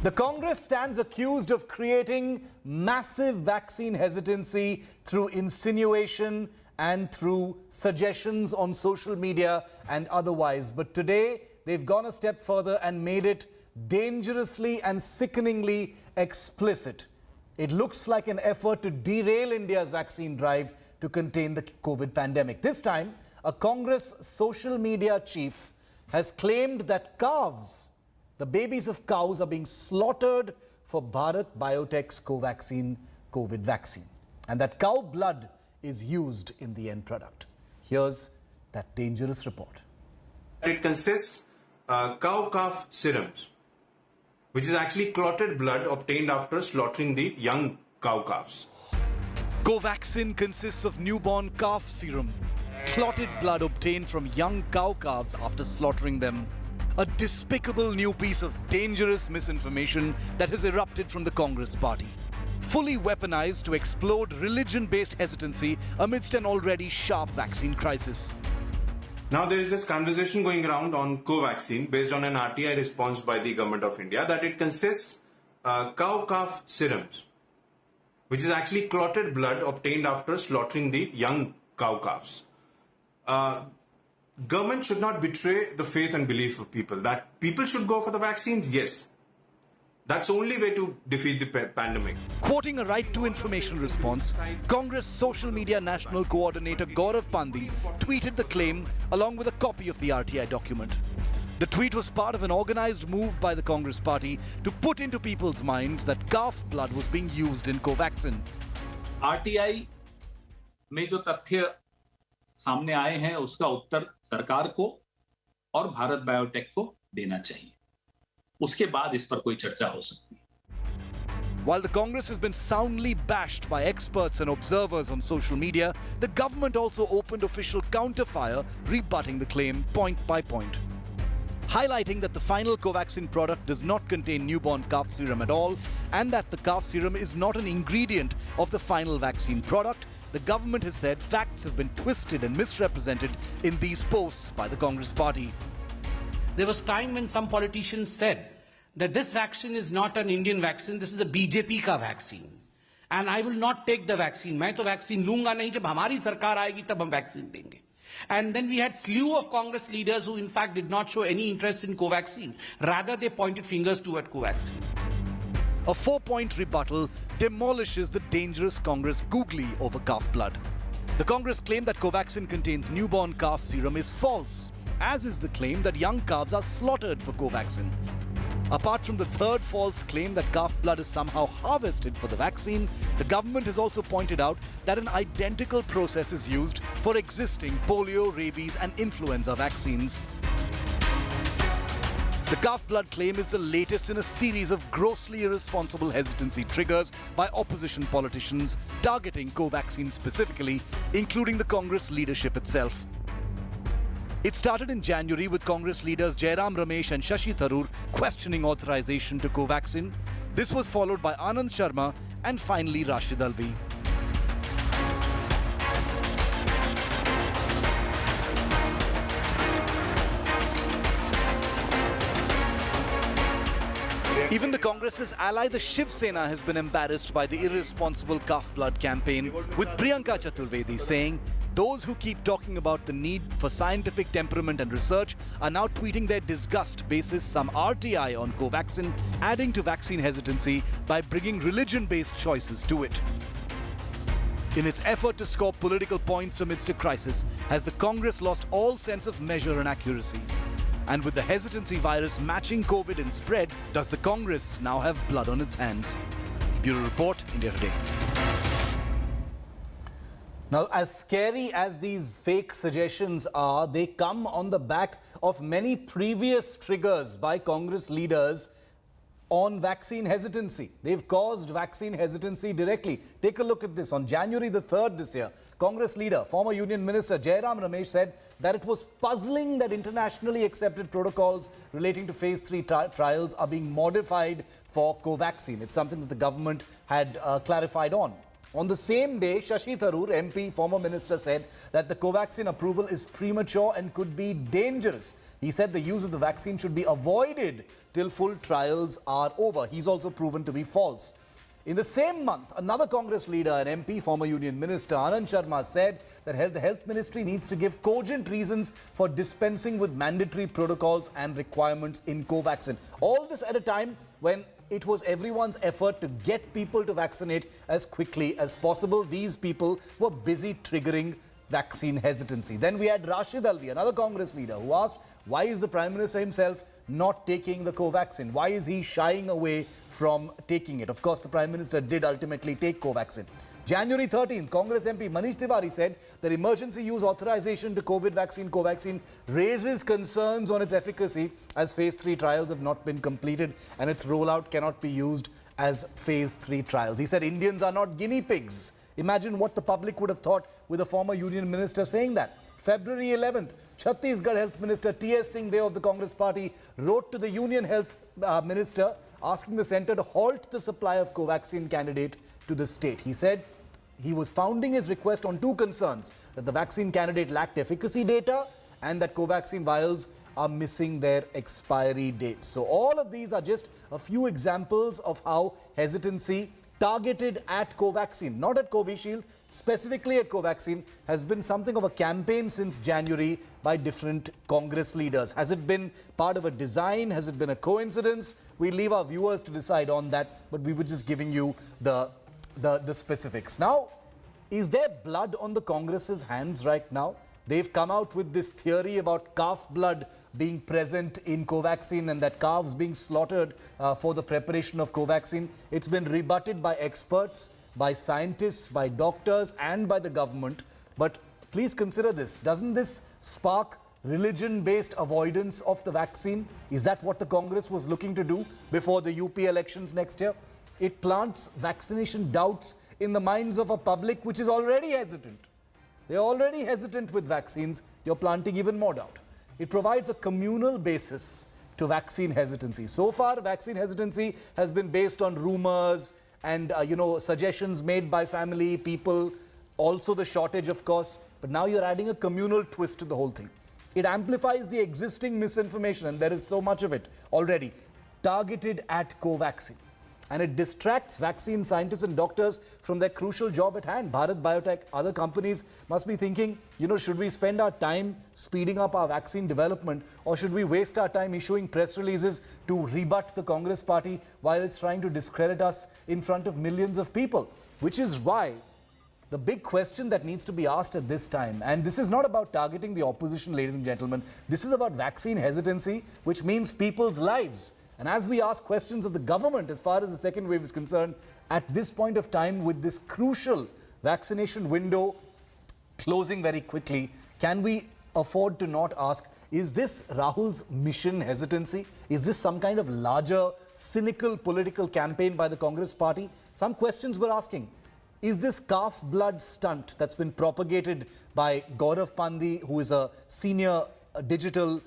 The Congress stands accused of creating massive vaccine hesitancy through insinuation and through suggestions on social media and otherwise. But today, they've gone a step further and made it dangerously and sickeningly explicit. It looks like an effort to derail India's vaccine drive to contain the COVID pandemic. This time, a Congress social media chief has claimed that calves, the babies of cows, are being slaughtered for Bharat Biotech's Covaxin COVID vaccine, and that cow blood is used in the end product. Here's that dangerous report. It consists cow-calf serums, which is actually clotted blood obtained after slaughtering the young cow-calves. Covaxin consists of newborn calf serum, clotted blood obtained from young cow calves after slaughtering them. A despicable new piece of dangerous misinformation that has erupted from the Congress party, fully weaponized to explode religion-based hesitancy amidst an already sharp vaccine crisis. Now there is this conversation going around on Covaxin based on an RTI response by the Government of India that it consists cow-calf serums, which is actually clotted blood obtained after slaughtering the young cow-calves. Government should not betray the faith and belief of people. That people should go for the vaccines, yes. That's the only way to defeat the pandemic. Quoting a right to information response, Congress social media national coordinator Gaurav Pandey tweeted the claim along with a copy of the RTI document. The tweet was part of an organized move by the Congress party to put into people's minds that calf blood was being used in Covaxin. RTI में जो तथ्य सामने आए हैं उसका उत्तर सरकार को और भारत बायोटेक को देना चाहिए. उसके बाद इस पर कोई चर्चा हो सकती है. While the Congress has been soundly bashed by experts and observers on social media, the government also opened official counterfire, rebutting the claim point by point. Highlighting that the final Covaxin product does not contain newborn calf serum at all, and that the calf serum is not an ingredient of the final vaccine product, the government has said facts have been twisted and misrepresented in these posts by the Congress party. There was time when some politicians said that this vaccine is not an Indian vaccine, this is a BJP ka vaccine. And I will not take the vaccine. मैं तो vaccine लूंगा नहीं, जब हमारी सरकार आएगी तब हम vaccine देंगे. And then we had slew of Congress leaders who in fact did not show any interest in Covaxin. Rather, they pointed fingers toward Covaxin. A 4-point rebuttal demolishes the dangerous Congress googly over calf blood. The Congress claim that Covaxin contains newborn calf serum is false, as is the claim that young calves are slaughtered for Covaxin. Apart from the third false claim that calf blood is somehow harvested for the vaccine, the government has also pointed out that an identical process is used for existing polio, rabies and influenza vaccines. The calf blood claim is the latest in a series of grossly irresponsible hesitancy triggers by opposition politicians targeting Covaxin specifically, including the Congress leadership itself. It started in January with Congress leaders Jairam Ramesh and Shashi Tharoor questioning authorization to Covaxin. This was followed by Anand Sharma and finally Rashid Alvi. Even the Congress's ally, the Shiv Sena, has been embarrassed by the irresponsible calf blood campaign, with Priyanka Chaturvedi saying those who keep talking about the need for scientific temperament and research are now tweeting their disgust basis some RTI on Covaxin, adding to vaccine hesitancy by bringing religion-based choices to it. In its effort to score political points amidst a crisis, has the Congress lost all sense of measure and accuracy? And with the hesitancy virus matching COVID in spread, does the Congress now have blood on its hands? Bureau Report, India Today. Now, as scary as these fake suggestions are, they come on the back of many previous triggers by Congress leaders on vaccine hesitancy. They've caused vaccine hesitancy directly. Take a look at this. On January the 3rd this year, Congress leader, former Union Minister Jairam Ramesh said that it was puzzling that internationally accepted protocols relating to phase 3 trials are being modified for Covaxin. It's something that the government had clarified on. On the same day, Shashi Tharoor, MP, former minister, said that the Covaxin approval is premature and could be dangerous. He said the use of the vaccine should be avoided till full trials are over. He's also proven to be false. In the same month, another Congress leader, an MP, former Union Minister, Anand Sharma, said that the Health Ministry needs to give cogent reasons for dispensing with mandatory protocols and requirements in Covaxin. All this at a time when it was everyone's effort to get people to vaccinate as quickly as possible. These people were busy triggering vaccine hesitancy. Then we had Rashid Alvi, another Congress leader, who asked, why is the Prime Minister himself not taking the Covaxin? Why is he shying away from taking it? Of course, the Prime Minister did ultimately take Covaxin. January 13th, Congress MP Manish Tiwari said that emergency use authorization to COVID vaccine Covaxin raises concerns on its efficacy as phase 3 trials have not been completed and its rollout cannot be used as phase 3 trials. He said Indians are not guinea pigs. Imagine what the public would have thought with a former Union Minister saying that. February 11th, Chhattisgarh Health Minister T.S. Singh Deo of the Congress Party wrote to the Union Health Minister asking the centre to halt the supply of Covaxin candidate to the state. He said he was founding his request on two concerns, that the vaccine candidate lacked efficacy data and that Covaxin vials are missing their expiry dates. So all of these are just a few examples of how hesitancy targeted at Covaxin, not at Covishield, specifically at Covaxin, has been something of a campaign since January by different Congress leaders. Has it been part of a design? Has it been a coincidence? We leave our viewers to decide on that, but we were just giving you the specifics. Now, is there blood on the Congress's hands right now? They've come out with this theory about calf blood being present in Covaxin and that calves being slaughtered for the preparation of Covaxin. It's been rebutted by experts, by scientists, by doctors and by the government. But please consider this. Doesn't this spark religion-based avoidance of the vaccine? Is that what the Congress was looking to do before the UP elections next year? It plants vaccination doubts in the minds of a public which is already hesitant. They're already hesitant with vaccines. You're planting even more doubt. It provides a communal basis to vaccine hesitancy. So far, vaccine hesitancy has been based on rumors and, suggestions made by family, people, also the shortage, of course. But now you're adding a communal twist to the whole thing. It amplifies the existing misinformation, and there is so much of it already, targeted at Covaxin. And it distracts vaccine scientists and doctors from their crucial job at hand. Bharat Biotech, other companies must be thinking, should we spend our time speeding up our vaccine development, or should we waste our time issuing press releases to rebut the Congress party while it's trying to discredit us in front of millions of people? Which is why the big question that needs to be asked at this time, and this is not about targeting the opposition, ladies and gentlemen, this is about vaccine hesitancy, which means people's lives. And as we ask questions of the government as far as the second wave is concerned, at this point of time with this crucial vaccination window closing very quickly, can we afford to not ask, is this Rahul's mission hesitancy? Is this some kind of larger, cynical political campaign by the Congress party? Some questions we're asking. Is this calf blood stunt that's been propagated by Gaurav Pandey, who is a senior digital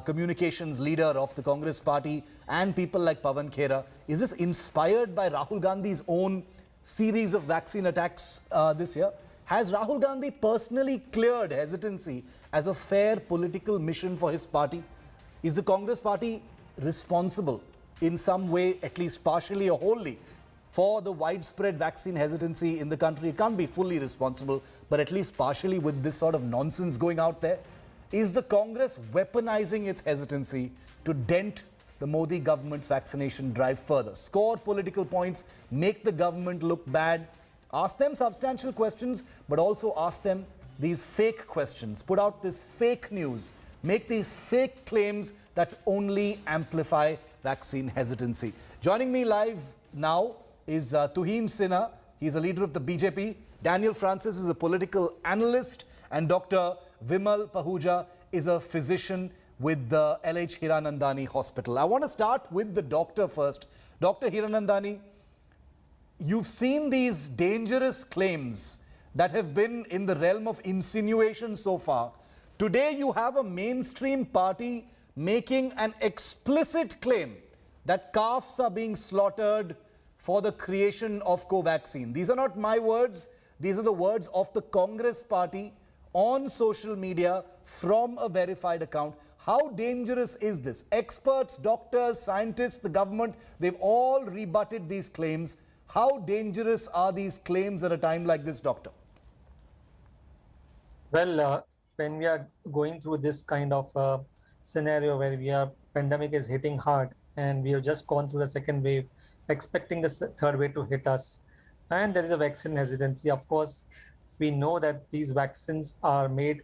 communications leader of the Congress party, and people like Pawan Khera, is this inspired by Rahul Gandhi's own series of vaccine attacks this year? Has Rahul Gandhi personally cleared hesitancy as a fair political mission for his party? Is the Congress party responsible in some way, at least partially or wholly, for the widespread vaccine hesitancy in the country? It can't be fully responsible, but at least partially with this sort of nonsense going out there. Is the Congress weaponizing its hesitancy to dent the Modi government's vaccination drive further? Score political points, make the government look bad, ask them substantial questions, but also ask them these fake questions. Put out this fake news, make these fake claims that only amplify vaccine hesitancy. Joining me live now is Tuhin Sinha. He's a leader of the BJP. Daniel Francis is a political analyst, and Dr. Vimal Pahuja is a physician with the LH Hiranandani Hospital. I want to start with the doctor first. Dr. Hiranandani, you've seen these dangerous claims that have been in the realm of insinuation so far. Today you have a mainstream party making an explicit claim that calves are being slaughtered for the creation of Covaxin. These are not my words. These are the words of the Congress party on social media from a verified account. How dangerous is this? Experts, doctors, scientists, the government, they've all rebutted these claims. How dangerous are these claims at a time like this, doctor? Well, when we are going through this kind of scenario where pandemic is hitting hard, and we have just gone through the second wave, expecting the third wave to hit us, and there is a vaccine hesitancy. Of course, we know that these vaccines are made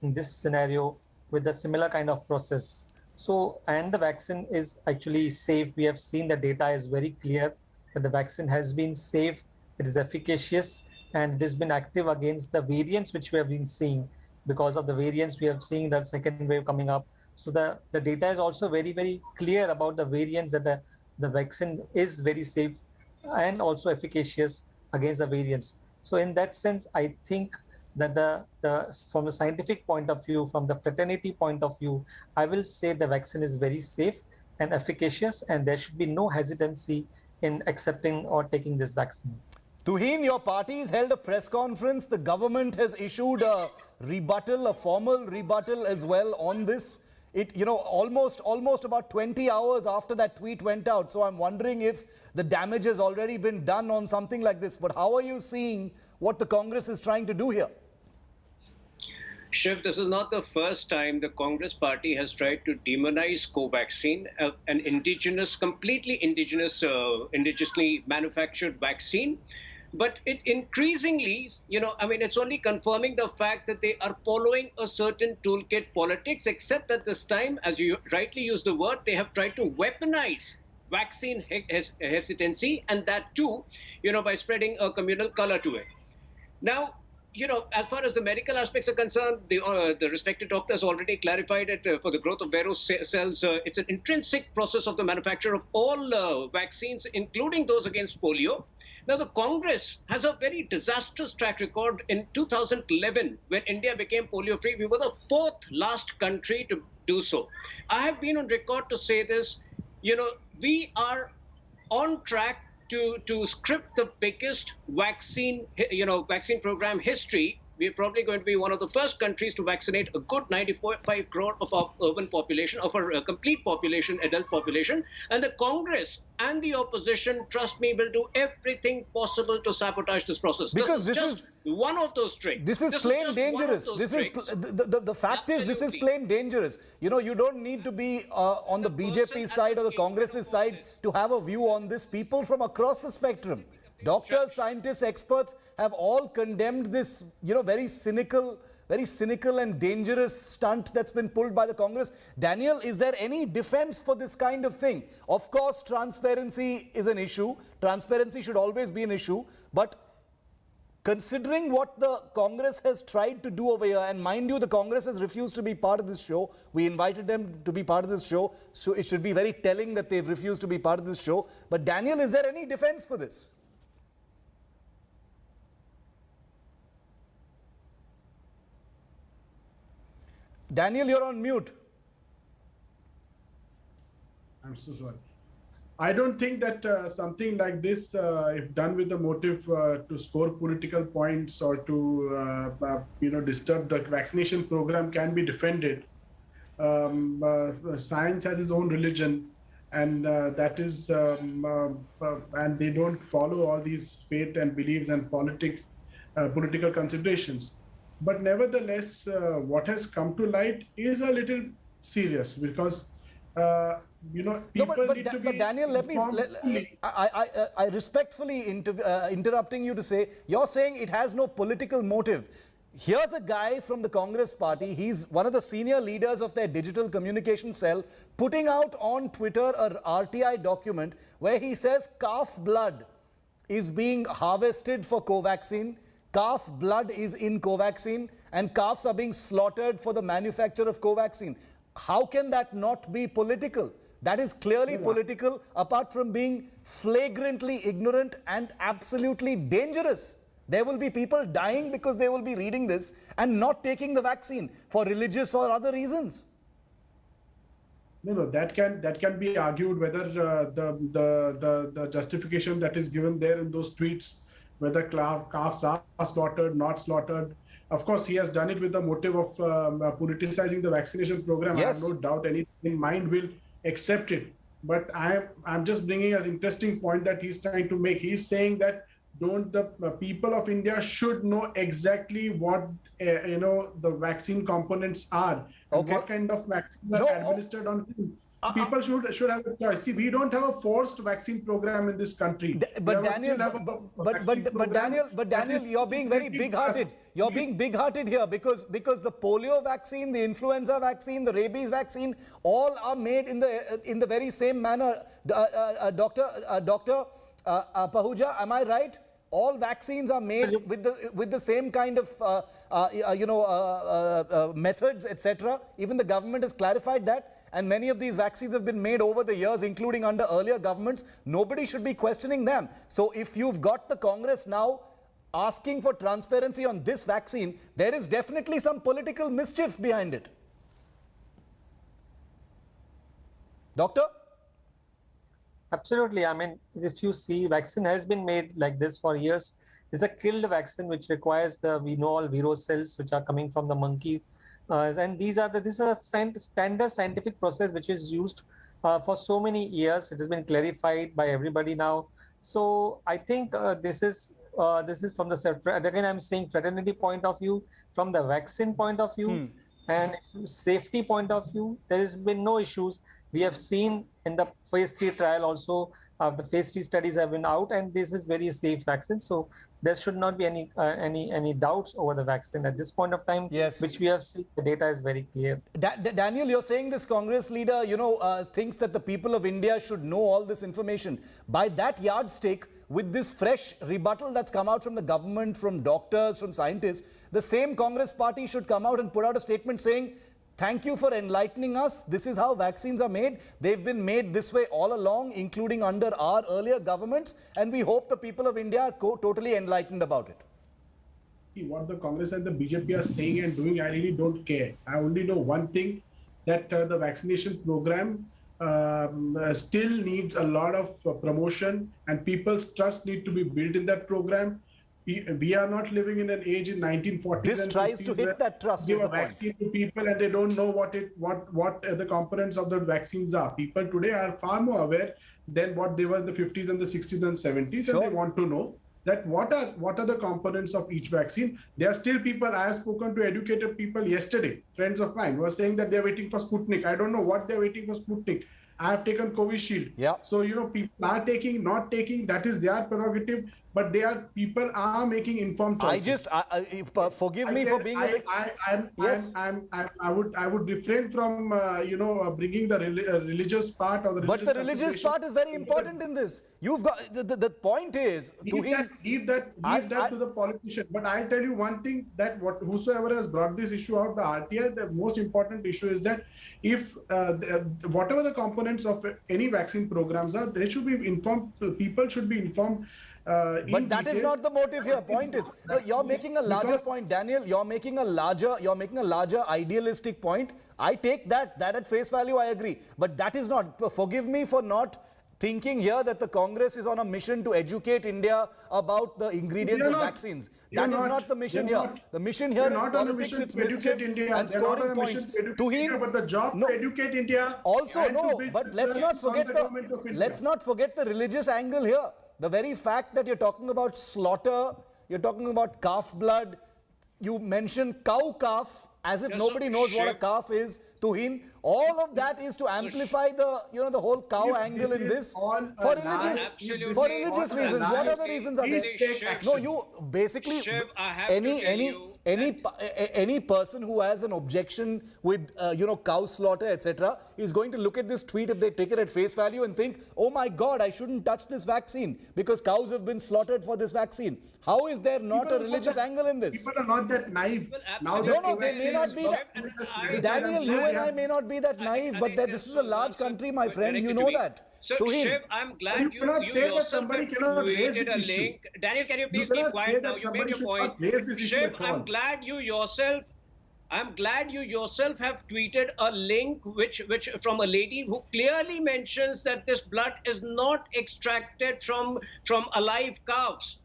in this scenario with a similar kind of process. So, and the vaccine is actually safe. We have seen the data is very clear that the vaccine has been safe, it is efficacious, and it has been active against the variants which we have been seeing. Because of the variants, we have seen that second wave coming up. So the data is also very, very clear about the variants, that the vaccine is very safe and also efficacious against the variants. So in that sense, I think that from a scientific point of view, from the fraternity point of view, I will say the vaccine is very safe and efficacious, and there should be no hesitancy in accepting or taking this vaccine. Tuhin, your party has held a press conference. The government has issued a rebuttal, a formal rebuttal as well on this. Almost about 20 hours after that tweet went out. So I'm wondering if the damage has already been done on something like this. But how are you seeing what the Congress is trying to do here? Shiv, this is not the first time the Congress party has tried to demonize Covaxin, an completely indigenously manufactured vaccine. But it increasingly, it's only confirming the fact that they are following a certain toolkit politics, except that this time, as you rightly use the word, they have tried to weaponize vaccine hesitancy, and that too, by spreading a communal color to it. Now, as far as the medical aspects are concerned, the respected doctor has already clarified it. For the growth of virus cells, it's an intrinsic process of the manufacture of all vaccines, including those against polio. Now, the Congress has a very disastrous track record. In 2011, when India became polio-free, we were the fourth last country to do so. I have been on record to say this. We are on track to script the biggest vaccine program history. We're probably going to be one of the first countries to vaccinate a good 95 crore of our urban population, of our complete population, adult population. And the Congress and the opposition, trust me, will do everything possible to sabotage this process. Because this is one of those tricks. This is plain dangerous. The fact is, this is plain dangerous. You don't need to be on the BJP side or the Congress's side to have a view on this. People from across the spectrum, doctors, scientists, experts have all condemned this, very cynical and dangerous stunt that's been pulled by the Congress. Daniel, is there any defense for this kind of thing? Of course, transparency is an issue. Transparency should always be an issue. But considering what the Congress has tried to do over here, and mind you, the Congress has refused to be part of this show. We invited them to be part of this show. So it should be very telling that they've refused to be part of this show. But Daniel, is there any defense for this? Daniel, you're on mute. I'm so sorry. I don't think that something like this, if done with the motive to score political points or to, disturb the vaccination program, can be defended. Science has its own religion, and that is, and they don't follow all these faith and beliefs and political considerations. But nevertheless, what has come to light is a little serious, because people need to be. But Daniel, I respectfully interrupting you to say, you're saying it has no political motive. Here's a guy from the Congress party. He's one of the senior leaders of their digital communication cell, putting out on Twitter an RTI document where he says calf blood is being harvested for Covaxin. Calf blood is in Covaxin, and calves are being slaughtered for the manufacture of Covaxin. How can that not be political? That is clearly political, apart from being flagrantly ignorant and absolutely dangerous. There will be people dying because they will be reading this and not taking the vaccine for religious or other reasons. No, that can be argued whether the justification that is given there in those tweets, whether calves are slaughtered, not slaughtered. Of course, he has done it with the motive of politicizing the vaccination program. Yes. I have no doubt any in mind will accept it. But I'm just bringing an interesting point that he's trying to make. He's saying that don't the people of India should know exactly what the vaccine components are, and Okay. what kind of vaccines are administered on whom. People should have a choice. See, we don't have a forced vaccine program in this country. But Daniel, you're being very big-hearted. You're being big-hearted here because the polio vaccine, the influenza vaccine, the rabies vaccine, all are made in the very same manner. Doctor Pahuja, am I right? All vaccines are made with the same kind of methods, etc. Even the government has clarified that. And many of these vaccines have been made over the years, including under earlier governments. Nobody should be questioning them. So if you've got the Congress now asking for transparency on this vaccine, there is definitely some political mischief behind it. Doctor? Absolutely. I mean, if you see, vaccine has been made like this for years. It's a killed vaccine which requires we know all viro cells which are coming from the monkey. And this is a standard scientific process which is used for so many years. It has been clarified by everybody now. So I think this is from the, again, I'm saying fraternity point of view, from the vaccine point of view, and safety point of view, there has been no issues. We have seen in the phase 3 trial also, the phase 3 studies have been out, and this is very safe vaccine. So there should not be any doubts over the vaccine at this point of time. Yes. Which we have seen, the data is very clear. Daniel, you're saying this Congress leader, thinks that the people of India should know all this information. By that yardstick, with this fresh rebuttal that's come out from the government, from doctors, from scientists, the same Congress party should come out and put out a statement saying, thank you for enlightening us. This is how vaccines are made. They've been made this way all along, including under our earlier governments. And we hope the people of India are totally enlightened about it. What the Congress and the BJP are saying and doing, I really don't care. I only know one thing, that the vaccination program still needs a lot of promotion, and people's trust need to be built in that program. We are not living in an age in 1940s. This tries to hit that trust, is the point. Give a vaccine to people and they don't know what the components of the vaccines are. People today are far more aware than what they were in the 50s and the 60s and 70s, Sure. and they want to know that what are the components of each vaccine. There are still people, I have spoken to educated people yesterday, friends of mine, who are saying that they're waiting for Sputnik. I don't know what they're waiting for Sputnik. I have taken Covishield. Yeah. So, people are taking, not taking, that is their prerogative, but people are making informed choices. Forgive me for being a bit... Yes. I would refrain from, bringing the religious part or the religious... But the religious part is very important in this. You've got, the point is... Leave that to the politician. But I'll tell you one thing, that whosoever has brought this issue out, the RTI, the most important issue is that if whatever the components of any vaccine programs are, they should be informed, people should be informed. But that is not the motive here. Point is, you're making a larger point, Daniel. You're making a larger idealistic point. I take that at face value. I agree. But that is not. Forgive me for not thinking here that the Congress is on a mission to educate India about the ingredients of vaccines. That is not the mission here. The mission here is politics, it's mischief and scoring points. But the job to educate India. Also, no, but let's not forget the religious angle here. The very fact that you're talking about slaughter, you're talking about calf blood, you mentioned cow calf as if nobody knows what a calf is, Tuhin. All of that is to amplify the whole cow angle in this for religious reasons. What other reasons are there? No, you basically any person who has an objection with cow slaughter, etc., is going to look at this tweet, if they take it at face value, and think, oh my God, I shouldn't touch this vaccine because cows have been slaughtered for this vaccine. How is there not a religious angle in this? People are not that naive. No, they may not be that. Daniel, you and I may not be that naive, but this is a large country, my friend. You know that. So, Shiv, I'm glad you say that somebody cannot raise this issue. Daniel, can you please keep quiet now? You made your point. Shiv, I'm glad you yourself I'm glad you yourself have tweeted a link which from a lady who clearly mentions that this blood is not extracted from alive calves.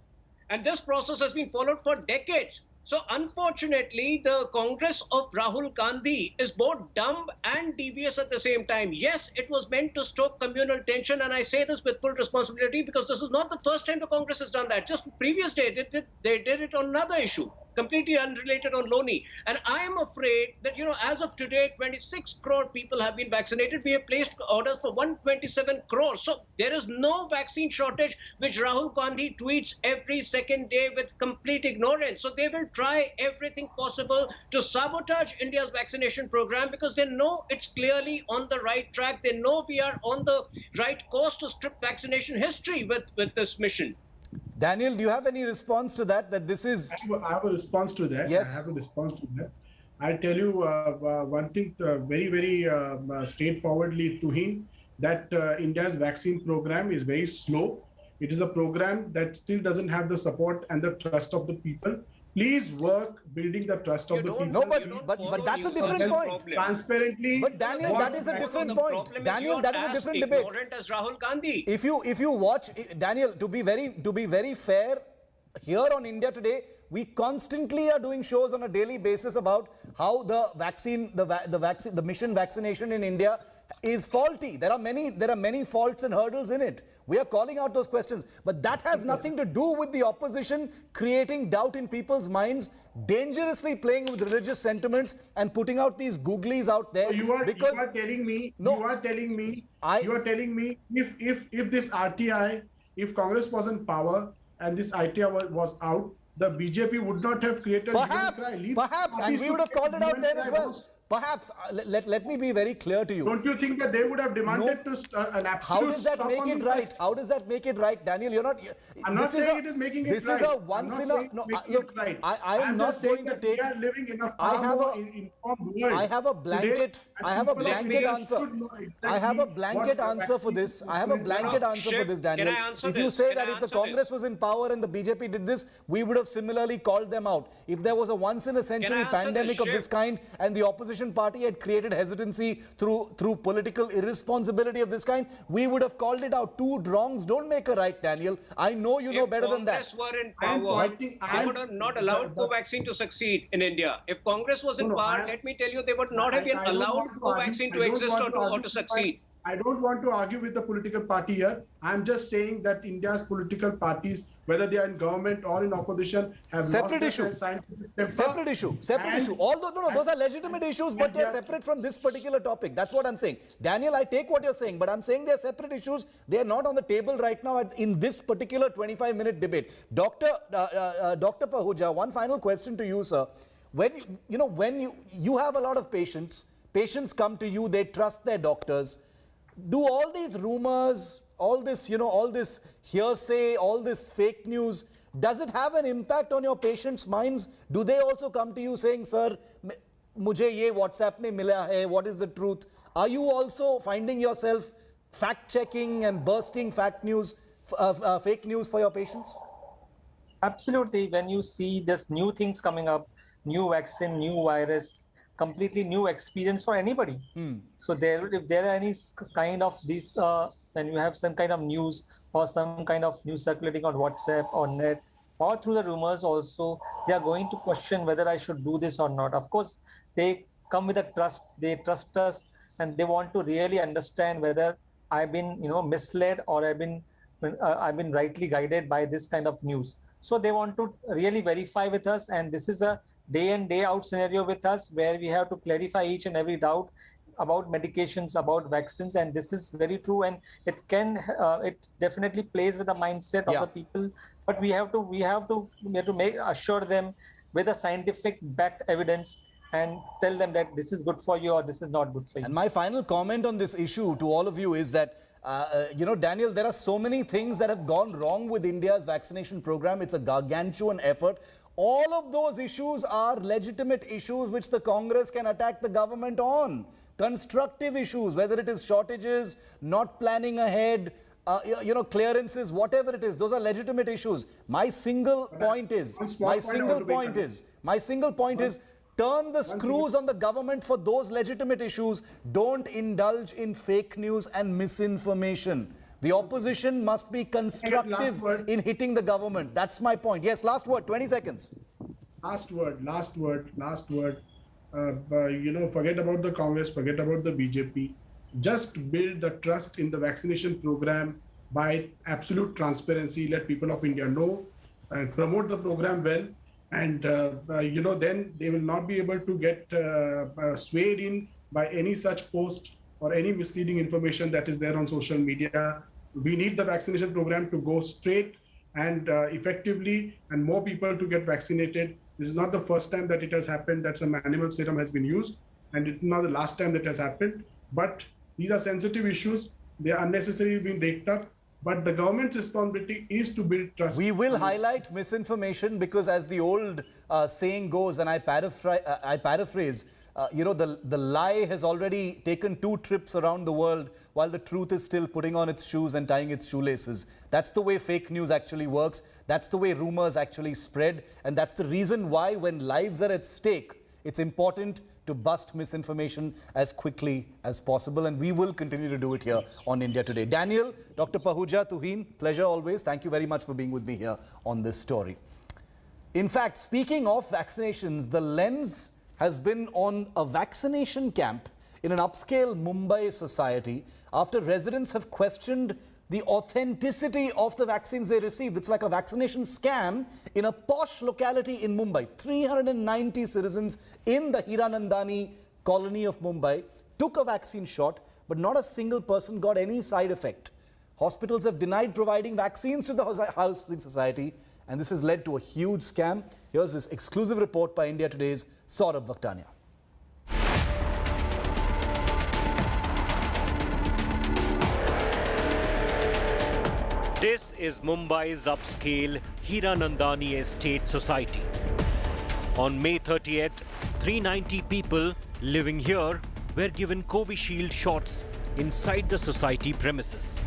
And this process has been followed for decades. So unfortunately, the Congress of Rahul Gandhi is both dumb and devious at the same time. Yes, it was meant to stoke communal tension, and I say this with full responsibility because this is not the first time the Congress has done that. Just the previous day, they did it on another issue, completely unrelated, on Loni. And I am afraid that, as of today, 26 crore people have been vaccinated. We have placed orders for 127 crore. So there is no vaccine shortage, which Rahul Gandhi tweets every second day with complete ignorance. So they will try everything possible to sabotage India's vaccination program because they know it's clearly on the right track. They know we are on the right course to strip vaccination history with this mission. Daniel, do you have any response to that? That this is... I have a response to that. Yes. I have a response to that. I'll tell you one thing very, very straightforwardly to him, that India's vaccine program is very slow. It is a program that still doesn't have the support and the trust of the people. Please work building the trust of the people. No, but that's a different point. Transparently. But Daniel, that is a different point. Daniel, that is a different debate. Ignorant as Rahul Gandhi. If you watch, Daniel, to be very fair, here on India Today, we constantly are doing shows on a daily basis about how the mission vaccination in India is faulty. There are many faults and hurdles in it. We are calling out those questions, but that has nothing to do with the opposition creating doubt in people's minds, dangerously playing with religious sentiments and putting out these googlies out there. So you are telling me if this RTI, if Congress was in power and this RTI was out, the BJP would not have created... Perhaps, and we would have called it out then as well. Perhaps, let me be very clear to you. Don't you think that they would have demanded an absolute... How does that make it right? How does that make it right, Daniel? You're not... I'm not saying it is making it right. This is a once in a... No, look, I am not going to take... We are living in a far more informed world. I have a blanket answer. I have a blanket answer for this. I have a blanket answer for this, Daniel. If you say that if the Congress was in power and the BJP did this, we would have similarly called them out. If there was a once in a century pandemic of this kind and the opposition party had created hesitancy through political irresponsibility of this kind, we would have called it out. Two wrongs don't make a right, Daniel. I know you know better than that. If Congress were in power, they would have not allowed Covaxin to succeed in India. If Congress was in power, let me tell you, they would not have been allowed Covaxin to exist or to succeed. I don't want to argue with the political party here. I'm just saying that India's political parties, whether they are in government or in opposition, have separate lost issue. their scientific temper. Separate issue. Although those are legitimate issues, but they are separate from this particular topic. That's what I'm saying. Daniel, I take what you're saying, but I'm saying they're separate issues. They are not on the table right now in this particular 25-minute debate. Dr. Pahuja, one final question to you, sir. When you have a lot of patients come to you, they trust their doctors. Do all these rumors, all this hearsay, all this fake news, does it have an impact on your patients' minds? Do they also come to you saying, sir, mujhe ye WhatsApp mein mila hai, what is the truth? Are you also finding yourself fact-checking and bursting fake news for your patients? Absolutely. When you see this new things coming up, new vaccine, new virus, completely new experience for anybody. So if there are any kind of this, when you have some kind of news or some kind of news circulating on WhatsApp or net or through the rumors also, they are going to question whether I should do this or not. Of course, they come with a trust. They trust us and they want to really understand whether I've been misled or I've been rightly guided by this kind of news. So they want to really verify with us, and this is a day in, day out scenario with us where we have to clarify each and every doubt about medications, about vaccines, and this is very true, and it definitely plays with the mindset of the people, but we have to assure them with a scientific backed evidence and tell them that this is good for you or this is not good for you. And my final comment on this issue to all of you is that Daniel, there are so many things that have gone wrong with India's vaccination program. It's a gargantuan effort. All of those issues are legitimate issues which the Congress can attack the government on. Constructive issues, whether it is shortages, not planning ahead, clearances, whatever it is, those are legitimate issues. My single point is, turn the screws on the government for those legitimate issues. Don't indulge in fake news and misinformation. The opposition must be constructive in hitting the government. That's my point. Yes, last word, 20 seconds. Last word. Forget about the Congress, forget about the BJP. Just build the trust in the vaccination program by absolute transparency. Let people of India know and promote the program well. And, then they will not be able to get swayed in by any such post or any misleading information that is there on social media. We need the vaccination program to go straight and effectively, and more people to get vaccinated. This is not the first time that it has happened that some animal serum has been used, and it's not the last time that has happened. But these are sensitive issues. They are unnecessarily being raked up. But the government's responsibility is to build trust. We will highlight misinformation because, as the old saying goes, and I paraphrase, the lie has already taken 2 trips around the world while the truth is still putting on its shoes and tying its shoelaces. That's the way fake news actually works. That's the way rumors actually spread. And that's the reason why, when lives are at stake, it's important to bust misinformation as quickly as possible. And we will continue to do it here on India Today. Daniel, Dr. Pahuja, Tuhin, pleasure always. Thank you very much for being with me here on this story. In fact, speaking of vaccinations, the lens has been on a vaccination camp in an upscale Mumbai society after residents have questioned the authenticity of the vaccines they received. It's like a vaccination scam in a posh locality in Mumbai. 390 citizens in the Hiranandani colony of Mumbai took a vaccine shot, but not a single person got any side effect. Hospitals have denied providing vaccines to the housing society, and this has led to a huge scam. Here's this exclusive report by India Today's Saurabh Vaktania. This is Mumbai's upscale Hiranandani Estate Society. On May 30th, 390 people living here were given Covishield shots inside the society premises.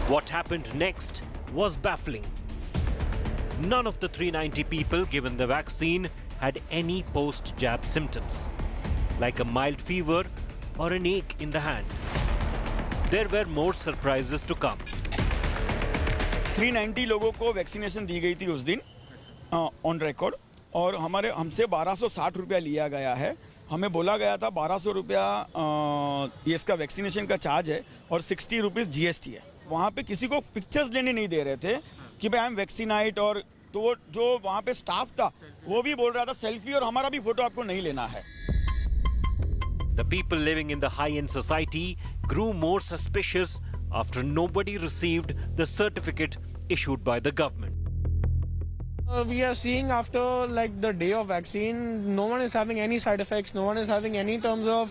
What happened next was baffling. None of the 390 people given the vaccine had any post-jab symptoms, like a mild fever or an ache in the hand. There were more surprises to come. 390 लोगों को vaccination दी गई थी उस दिन on record, और हमसे 1260 रुपया लिया गया है. हमें बोला गया था 1200 रुपया ये इसका वैक्सीनेशन का चार्ज है और 60 रुपीज़ GST है. वहाँ पे किसी को पिक्चर्स लेने नहीं दे रहे थे कि भाई आई एम वैक्सीनाइट, और तो वो जो वहाँ पे स्टाफ था वो भी बोल रहा था सेल्फी और हमारा भी फोटो आपको नहीं लेना है. The people living in the high-end society grew more suspicious after nobody received the certificate issued by the government. We are seeing after like the day of vaccine, no one is having any side effects, no one is having any terms of,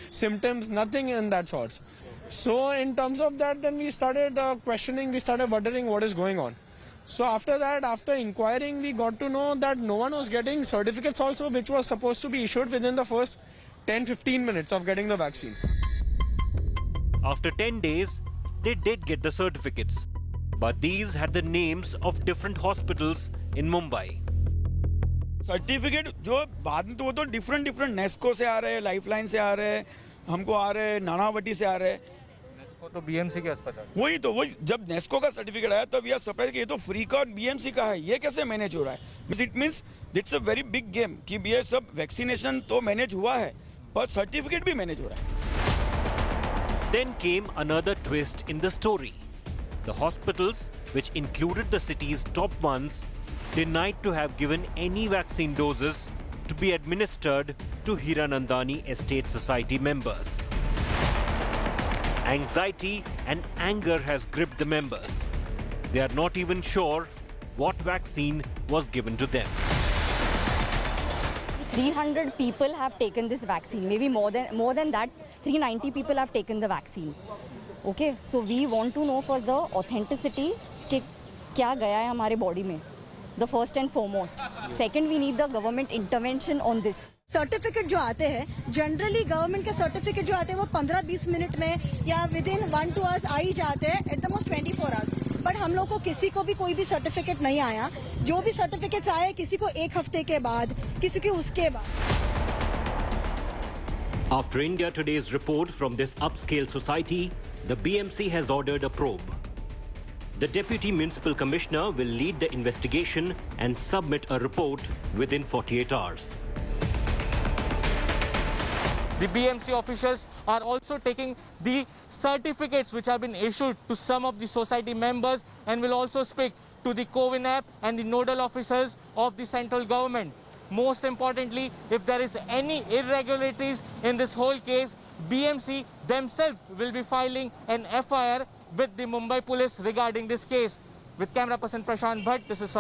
symptoms, nothing in that sorts. So in terms of that, then we started questioning, we started wondering what is going on. So after that, after inquiring, we got to know that no one was getting certificates also, which was supposed to be issued within the first 10-15 minutes of getting the vaccine. After 10 days, they did get the certificates, but these had the names of different hospitals in Mumbai. Certificate जो बाद में तो वो तो different Nesco से आ रहे हैं, lifeline से आ रहे हैं, हमको आ रहे हैं नानावटी से आ रहे हैं. नेस्को तो बीएमसी के अस्पताल. वही जब नेस्को का सर्टिफिकेट आया तब यह सरप्राइज कि ये तो फ्री का और बीएमसी का है, ये कैसे मैनेज हो रहा है. It means it's a very big game कि ये सब वैक्सीनेशन तो मैनेज हुआ है पर सर्टिफिकेट भी मैनेज हो रहा है. Then came another twist in the story. The hospitals, which included the city's top ones, denied to have given any vaccine doses to be administered to Hiranandani Estate Society members. Anxiety and anger has gripped the members. They are not even sure what vaccine was given to them. 300 people have taken this vaccine, maybe more than that. 390 people have taken the vaccine. Okay, so we want to know first the authenticity कि क्या गया है हमारे body में. The first and foremost. Second, we need the government intervention on this. Certificate जो आते हैं generally government के सर्टिफिकेट जो आते हैं वो 15-20 मिनट में या विद इन 1-2 आवर्स आ ही जाते हैं, at the most 24 hours. But हम लोग को किसी को भी कोई भी सर्टिफिकेट नहीं आया। जो भी सर्टिफिकेट्स आए किसी को 1 हफ्ते के बाद, किसी को उसके बाद। After India Today's report from this upscale society, the BMC has ordered a probe. The Deputy Municipal Commissioner will lead the investigation and submit a report within 48 hours. The BMC officials are also taking the certificates which have been issued to some of the society members and will also speak to the CoWIN app and the nodal officers of the central government. Most importantly, if there is any irregularities in this whole case, BMC themselves will be filing an FIR with the Mumbai police regarding this case. With camera person Prashant Bhatt, this is Saurabh.